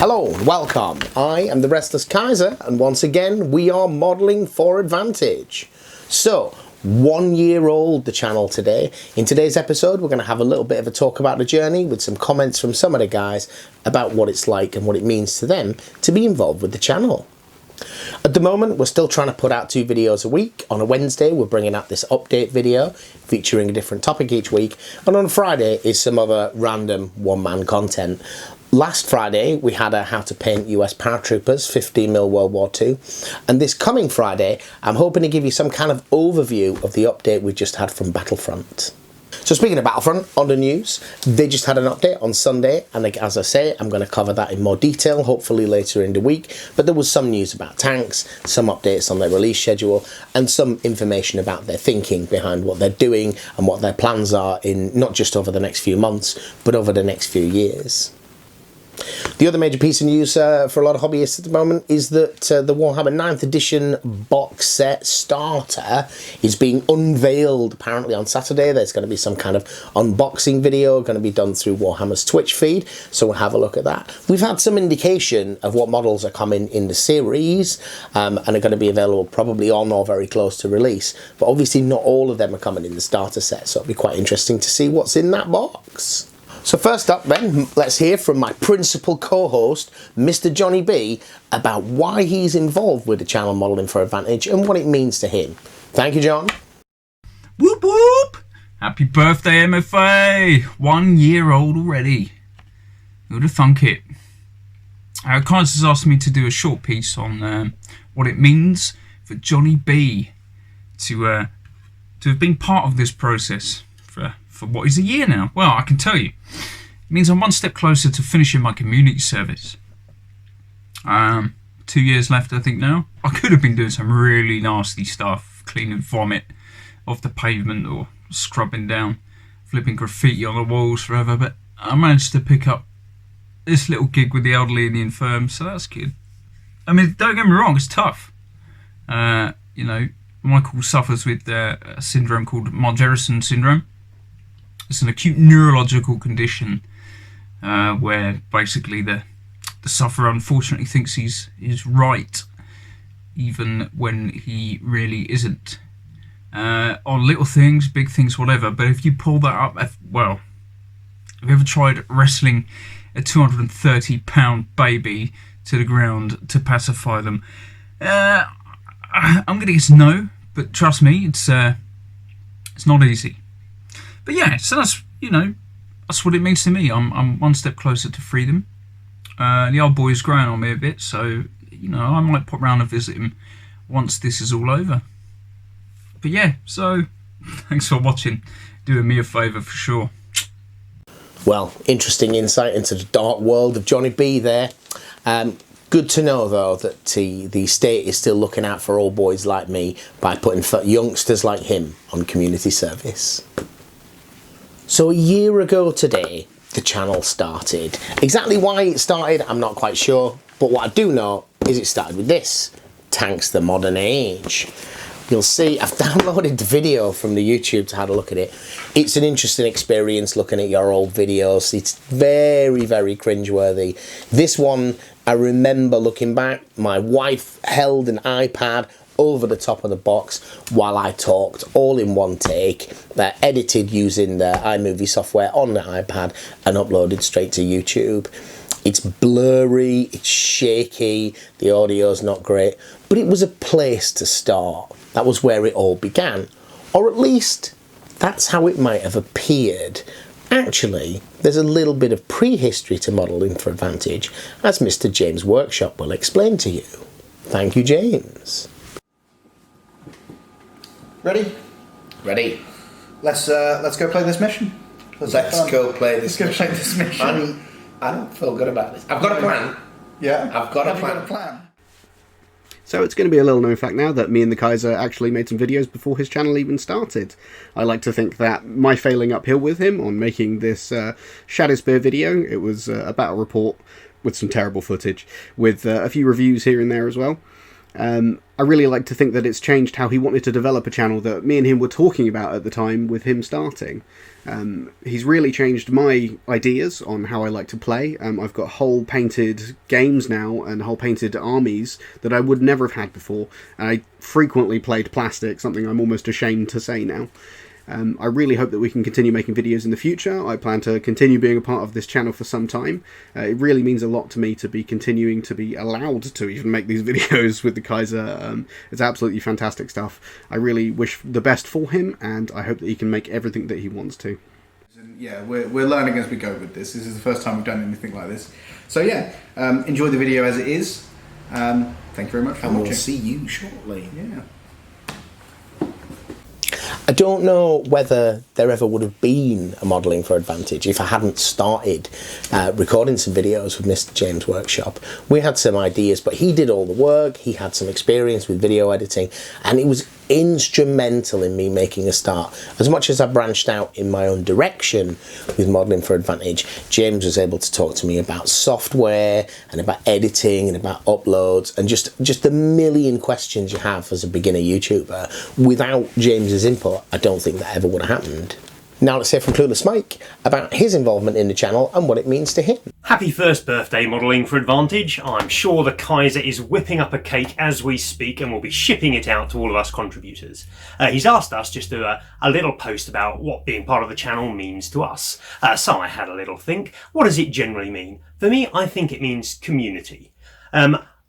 Hello and welcome. I am the Restless Kaiser, and once again we are modelling for Advantage. So, 1 year old the channel today. In today's episode we're going to have a little bit of a talk about the journey with some comments from some of the guys about what it's like and what it means to them to be involved with the channel. At the moment we're still trying to put out 2 videos a week. On a Wednesday we're bringing out this update video featuring a different topic each week, and on Friday is some other random one-man content. Last Friday we had a how to paint US paratroopers 15mm World War II, and this coming Friday I'm hoping to give you some kind of overview of the update we just had from Battlefront. So speaking of Battlefront, on the news, they just had an update on Sunday, and as I say, I'm going to cover that in more detail, hopefully later in the week, but there was some news about tanks, some updates on their release schedule, and some information about their thinking behind what they're doing and what their plans are in not just over the next few months, but over the next few years. The other major piece of news for a lot of hobbyists at the moment is that the Warhammer 9th edition box set starter is being unveiled apparently on Saturday. There's going to be some kind of unboxing video going to be done through Warhammer's Twitch feed, so we'll have a look at that. We've had some indication of what models are coming in the series and are going to be available probably on or very close to release, but obviously not all of them are coming in the starter set, so it'll be quite interesting to see what's in that box. So first up then, let's hear from my principal co-host, Mr. Johnny B, about why he's involved with the channel Modelling for Advantage and what it means to him. Thank you, John. Whoop whoop! Happy birthday, MFA! 1 year old already. Who'd have thunk it? Kaiser has asked me to do a short piece on what it means for Johnny B to have been part of this process for what is a year now. Well, I can tell you, it means I'm one step closer to finishing my community service. 2 years left, I think, now. I could have been doing some really nasty stuff, cleaning vomit off the pavement or scrubbing down, flipping graffiti on the walls forever, but I managed to pick up this little gig with the elderly and the infirm, so that's good. I mean, don't get me wrong, it's tough. You know, Michael suffers with a syndrome called Margerisson syndrome. It's an acute neurological condition where basically the sufferer unfortunately thinks he's right, even when he really isn't. On little things, big things, whatever. But if you pull that up, well, have you ever tried wrestling a 230-pound baby to the ground to pacify them? I'm going to guess no, but trust me, it's not easy. But yeah, so that's, you know, that's what it means to me. I'm one step closer to freedom. The old boy's growing on me a bit, so, you know, I might pop round and visit him once this is all over. But yeah, so thanks for watching. Doing me a favour for sure. Well, interesting insight into the dark world of Johnny B there. Good to know, though, that the state is still looking out for old boys like me by putting youngsters like him on community service. So a year ago today, the channel started. Exactly why it started, I'm not quite sure, but what I do know is it started with this, Tanks the Modern Age. You'll see, I've downloaded the video from the YouTube to have a look at it. It's an interesting experience looking at your old videos. It's very, very cringeworthy. This one, I remember looking back, my wife held an iPad over the top of the box while I talked, all in one take, edited using the iMovie software on the iPad and uploaded straight to YouTube. It's blurry, it's shaky, the audio's not great, but it was a place to start. That was where it all began, or at least that's how it might have appeared. Actually, there's a little bit of prehistory to Modelling for Advantage, as Mr. James Workshop will explain to you. Thank you, James. Ready? Ready. Let's go play this mission. Let's go play this mission. I don't feel good about this. I've got a plan. Yeah? I've got a plan. Have you got a plan? So it's going to be a little known fact now that me and the Kaiser actually made some videos before his channel even started. I like to think that my failing uphill with him on making this Shadowspear video, it was a battle report with some terrible footage, with a few reviews here and there as well. I really like to think that it's changed how he wanted to develop a channel that me and him were talking about at the time with him starting. He's really changed my ideas on how I like to play. I've got whole painted games now and whole painted armies that I would never have had before. And I frequently played plastic, something I'm almost ashamed to say now. I really hope that we can continue making videos in the future. I plan to continue being a part of this channel for some time. It really means a lot to me to be continuing to be allowed to even make these videos with the Kaiser. It's absolutely fantastic stuff. I really wish the best for him, and I hope that he can make everything that he wants to. Yeah, we're learning as we go with this. This is the first time we've done anything like this. So yeah, enjoy the video as it is. Thank you very much for watching. And we'll see you shortly. Yeah. I don't know whether there ever would have been a Modelling for Advantage if I hadn't started recording some videos with Mr. James' workshop. We had some ideas, but he did all the work, he had some experience with video editing, and it was instrumental in me making a start. As much as I branched out in my own direction with Modelling for Advantage, James was able to talk to me about software and about editing and about uploads and just a million questions you have as a beginner YouTuber. Without James's input, I don't think that ever would have happened. Now let's hear from Clueless Mike about his involvement in the channel and what it means to him. Happy first birthday, Modelling for Advantage. I'm sure the Kaiser is whipping up a cake as we speak and will be shipping it out to all of us contributors. He's asked us just to do a little post about what being part of the channel means to us. So I had a little think. What does it generally mean? For me, I think it means community.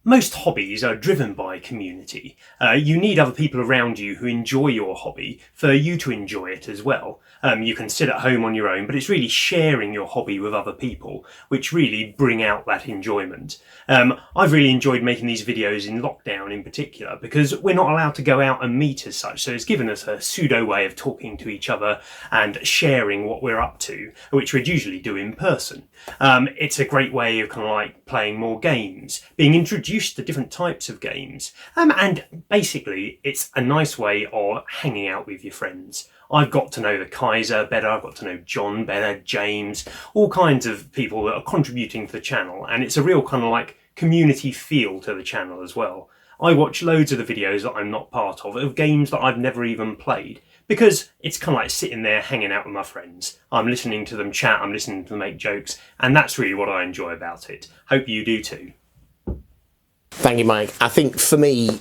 Most hobbies are driven by community. You need other people around you who enjoy your hobby for you to enjoy it as well. You can sit at home on your own, but it's really sharing your hobby with other people which really bring out that enjoyment. I've really enjoyed making these videos in lockdown in particular because we're not allowed to go out and meet as such, so it's given us a pseudo way of talking to each other and sharing what we're up to, which we'd usually do in person. It's a great way of kind of like playing more games, being introduced to different types of games, and basically it's a nice way of hanging out with your friends. I've got to know the Kaiser better, I've got to know John better, James, all kinds of people that are contributing to the channel, and it's a real kind of like community feel to the channel as well. I watch loads of the videos that I'm not part of games that I've never even played, because it's kind of like sitting there hanging out with my friends. I'm listening to them chat, I'm listening to them make jokes, and that's really what I enjoy about it. Hope you do too. Thank you, Mike. I think for me,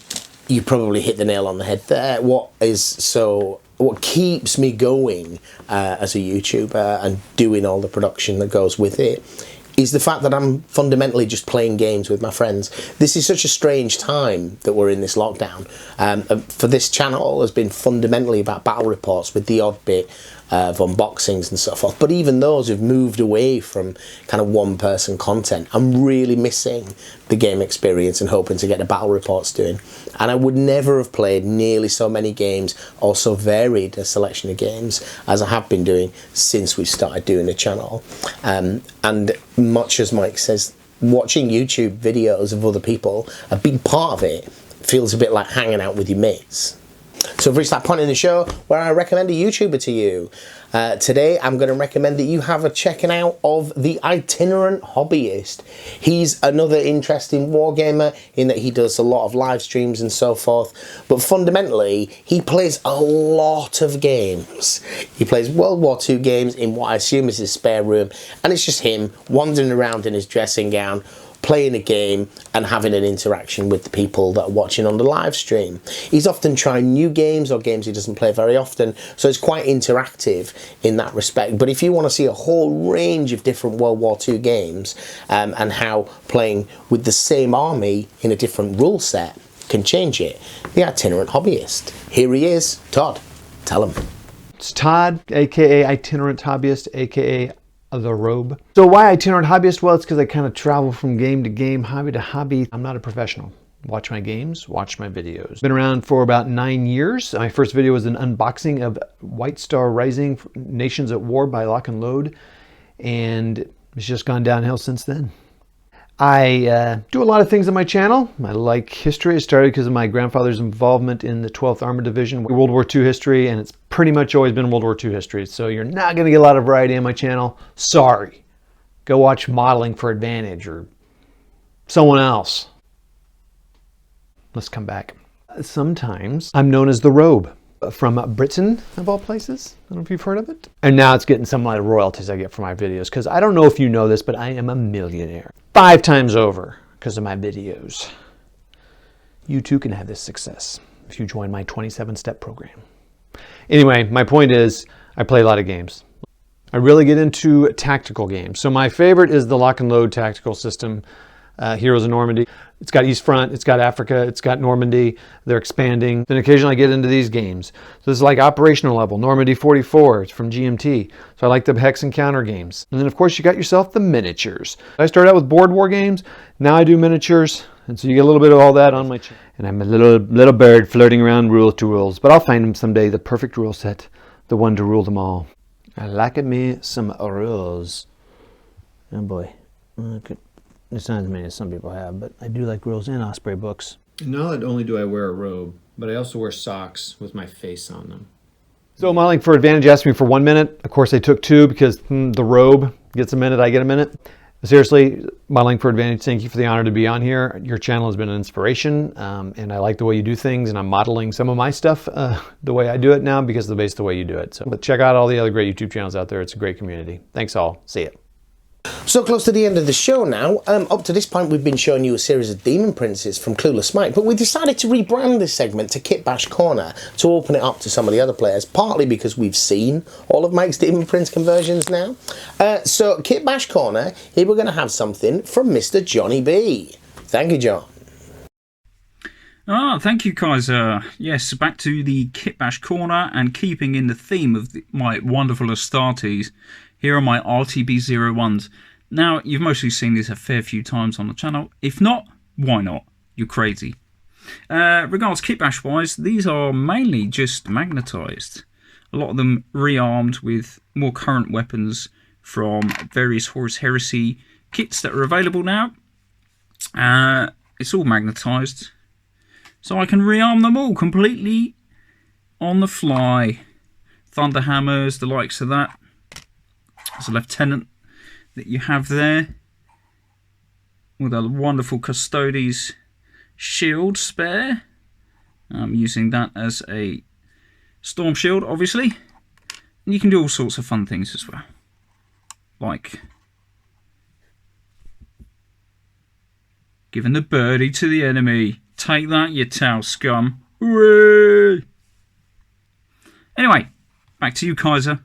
you probably hit the nail on the head there. What keeps me going as a YouTuber and doing all the production that goes with it is the fact that I'm fundamentally just playing games with my friends. This is such a strange time that we're in this lockdown. For this channel has been fundamentally about battle reports with the odd bit of unboxings and so forth, but even those have moved away from kind of one-person content. I'm really missing the game experience and hoping to get the battle reports doing. And I would never have played nearly so many games or so varied a selection of games as I have been doing since we started doing the channel. And much as Mike says, watching YouTube videos of other people, a big part of it feels a bit like hanging out with your mates. So we've reached that point in the show where I recommend a YouTuber to you. Today I'm going to recommend that you have a checking out of the Itinerant Hobbyist. He's another interesting wargamer in that he does a lot of live streams and so forth, but fundamentally he plays a lot of games. He plays World War II games in what I assume is his spare room, and it's just him wandering around in his dressing gown, playing a game and having an interaction with the people that are watching on the live stream. He's often trying new games or games he doesn't play very often, so it's quite interactive in that respect. But if you want to see a whole range of different World War II games and how playing with the same army in a different rule set can change it, the Itinerant Hobbyist. Here he is, Todd. Tell him. It's Todd, aka Itinerant Hobbyist, aka The Robe. So why Itinerant Hobbyist? Well, it's because I kind of travel from game to game, hobby to hobby. I'm not a professional. Watch my games, watch my videos. Been around for about 9 years. My first video was an unboxing of White Star Rising, Nations at War by Lock and Load, and it's just gone downhill since then. I do a lot of things on my channel. I like history. It started because of my grandfather's involvement in the 12th Armored Division, World War II history, and it's pretty much always been World War II history. So you're not going to get a lot of variety on my channel. Sorry. Go watch Modelling for Advantage or someone else. Let's come back. Sometimes I'm known as the Robe from Britain, of all places. I don't know if you've heard of it. And now it's getting some of the royalties I get for my videos, because I don't know if you know this, but I am a millionaire 5 times over because of my videos. You too can have this success if you join my 27-step program. Anyway, my point is I play a lot of games. I really get into tactical games. So my favorite is the lock and load tactical system, Heroes of Normandy. It's got East Front, it's got Africa, it's got Normandy. They're expanding. Then occasionally I get into these games. So this is like operational level, Normandy 44, it's from GMT. So I like the hex and counter games. And then of course you got yourself the miniatures. I started out with board war games, now I do miniatures. And so you get a little bit of all that on my channel. And I'm a little bird floating around rule to rules. But I'll find someday the perfect rule set, the one to rule them all. I like me some rules. Oh boy. Okay. It's not as many as some people have, but I do like rules and Osprey books. Not only do I wear a robe, but I also wear socks with my face on them. So Modeling for Advantage asked me for 1 minute. Of course I took 2 because the robe gets a minute, I get a minute. Seriously, Modeling for Advantage, thank you for the honor to be on here. Your channel has been an inspiration, and I like the way you do things, and I'm modeling some of my stuff the way I do it now because of the way you do it. So but check out all the other great YouTube channels out there. It's a great community. Thanks all. See ya. So close to the end of the show now. Up to this point we've been showing you a series of Demon Princes from Clueless Mike, but we decided to rebrand this segment to Kitbash Corner to open it up to some of the other players, partly because we've seen all of Mike's Demon Prince conversions now. So Kitbash Corner, here we're going to have something from Mr. Johnny B. Thank you, John. Thank you, Kaiser. Yes, back to the Kitbash Corner, and keeping in the theme of my wonderful Astartes, here are my RTB01s. Now, you've mostly seen these a fair few times on the channel. If not, why not? You're crazy. Regards Kitbash-wise, these are mainly just magnetised. A lot of them rearmed with more current weapons from various Horus Heresy kits that are available now. It's all magnetised, so I can rearm them all completely on the fly. Thunder hammers, the likes of that. There's a lieutenant that you have there with a wonderful Custodes shield spare. I'm using that as a storm shield, obviously. And you can do all sorts of fun things as well, like giving the birdie to the enemy. Take that, you Tau scum. Hooray! Anyway, back to you, Kaiser.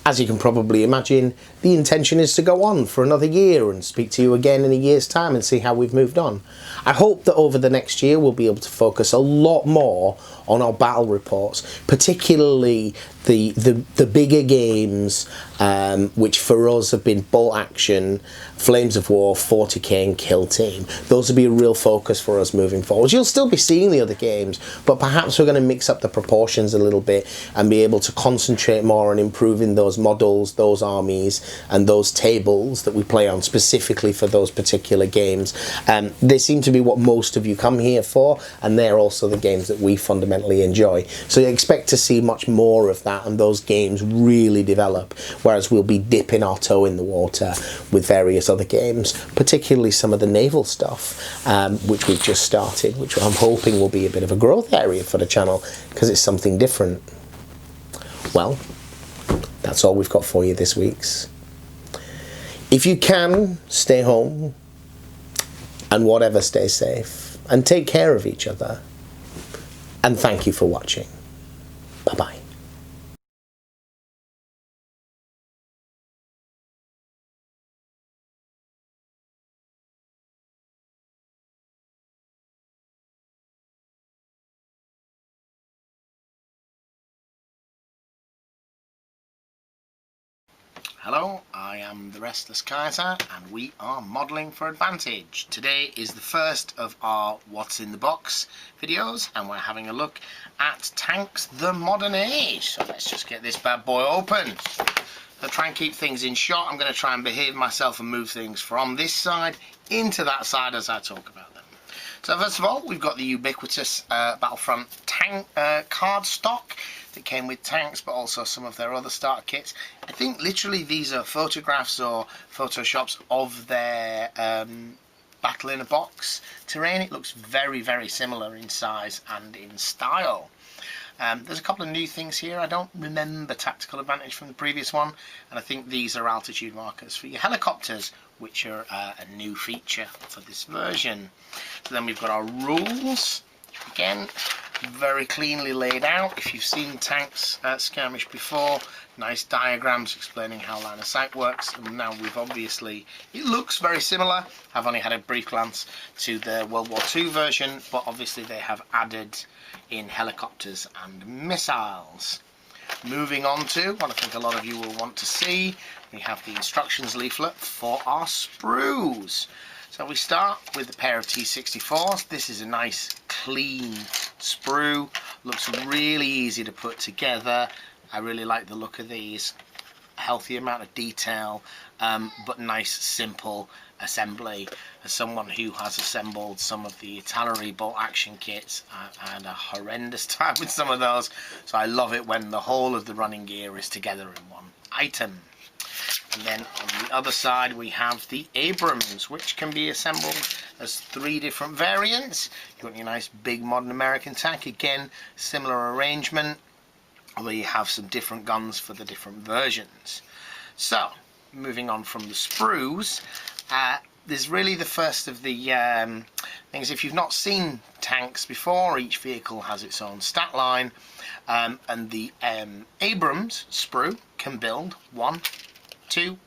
As you can probably imagine, the intention is to go on for another year and speak to you again in a year's time and see how we've moved on. I hope that over the next year we'll be able to focus a lot more on our battle reports, particularly the bigger games, which for us have been Bolt Action, Flames of War, 40k and Kill Team. Those will be a real focus for us moving forward. You'll still be seeing the other games, but perhaps we're going to mix up the proportions a little bit and be able to concentrate more on improving those models, those armies, and those tables that we play on specifically for those particular games. They seem to be what most of you come here for, and they're also the games that we fundamentally enjoy. So you expect to see much more of that and those games really develop, whereas we'll be dipping our toe in the water with various other games, particularly some of the naval stuff, which we've just started, which I'm hoping will be a bit of a growth area for the channel because it's something different. Well, that's all we've got for you this week's. If you can, stay home, and whatever, stay safe, and take care of each other. And thank you for watching. Bye-bye. Hello, I am the Restless Kaiser and we are modelling for Advantage. Today is the first of our What's in the Box videos and we're having a look at Tanks the Modern Age. So let's just get this bad boy open. I'll try and keep things in shot. I'm going to try and behave myself and move things from this side into that side as I talk about them. So first of all, we've got the ubiquitous Battlefront tank card stock that came with tanks, but also some of their other starter kits. I think literally these are photographs or photoshops of their Battle in a Box terrain. It looks very, very similar in size and in style. There's a couple of new things here. I don't remember Tactical Advantage from the previous one, and I think these are altitude markers for your helicopters, which are a new feature for this version. So then we've got our rules. Again, very cleanly laid out. If you've seen tanks skirmish before, nice diagrams explaining how line of sight works. And now we've obviously, it looks very similar. I've only had a brief glance to the World War II version, but obviously they have added in helicopters and missiles. Moving on to what I think a lot of you will want to see, we have the instructions leaflet for our sprues. So we start with a pair of T64s. This is a nice clean sprue, looks really easy to put together. I really like the look of these, a healthy amount of detail, but nice simple assembly. As someone who has assembled some of the artillery bolt action kits, I've had a horrendous time with some of those, so I love it when the whole of the running gear is together in one item. And then on the other side we have the Abrams, which can be assembled as 3 different variants. You've got your nice big modern American tank, again similar arrangement, although you have some different guns for the different versions. So moving on from the sprues, this is really the first of the things. If you've not seen tanks before, each vehicle has its own stat line, and the Abrams sprue can build 1, 2,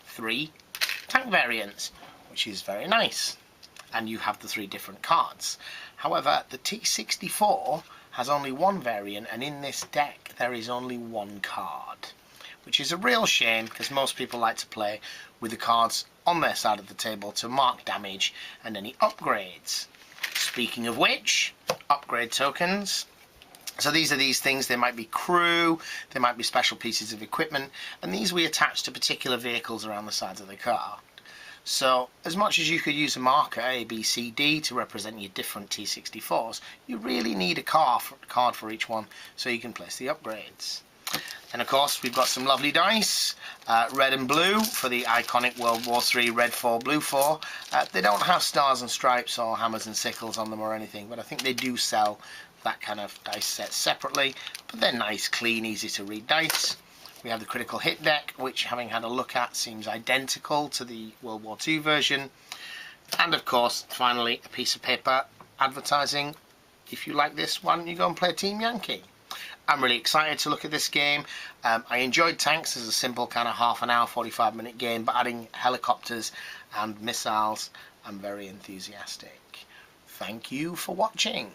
3 tank variants, which is very nice, and you have the 3 different cards. However, the T64 has only 1 variant, and in this deck there is only 1 card, which is a real shame because most people like to play with the cards on their side of the table to mark damage and any upgrades. Speaking of which, upgrade tokens. So these are these things. They might be crew, they might be special pieces of equipment, and these we attach to particular vehicles around the sides of the car. So as much as you could use a marker A, B, C, D to represent your different T64s, you really need a card for each one so you can place the upgrades. And of course we've got some lovely dice, red and blue for the iconic World War III red 4, blue 4. They don't have stars and stripes or hammers and sickles on them or anything, but I think they do sell that kind of dice set separately, but they're nice, clean, easy to read dice. We have the critical hit deck, which, having had a look at, seems identical to the World War II version. And of course, finally, a piece of paper advertising, if you like this one, you go and play Team Yankee. I'm really excited to look at this game. I enjoyed tanks as a simple kind of half an hour, 45-minute game, but adding helicopters and missiles, I'm very enthusiastic. Thank you for watching.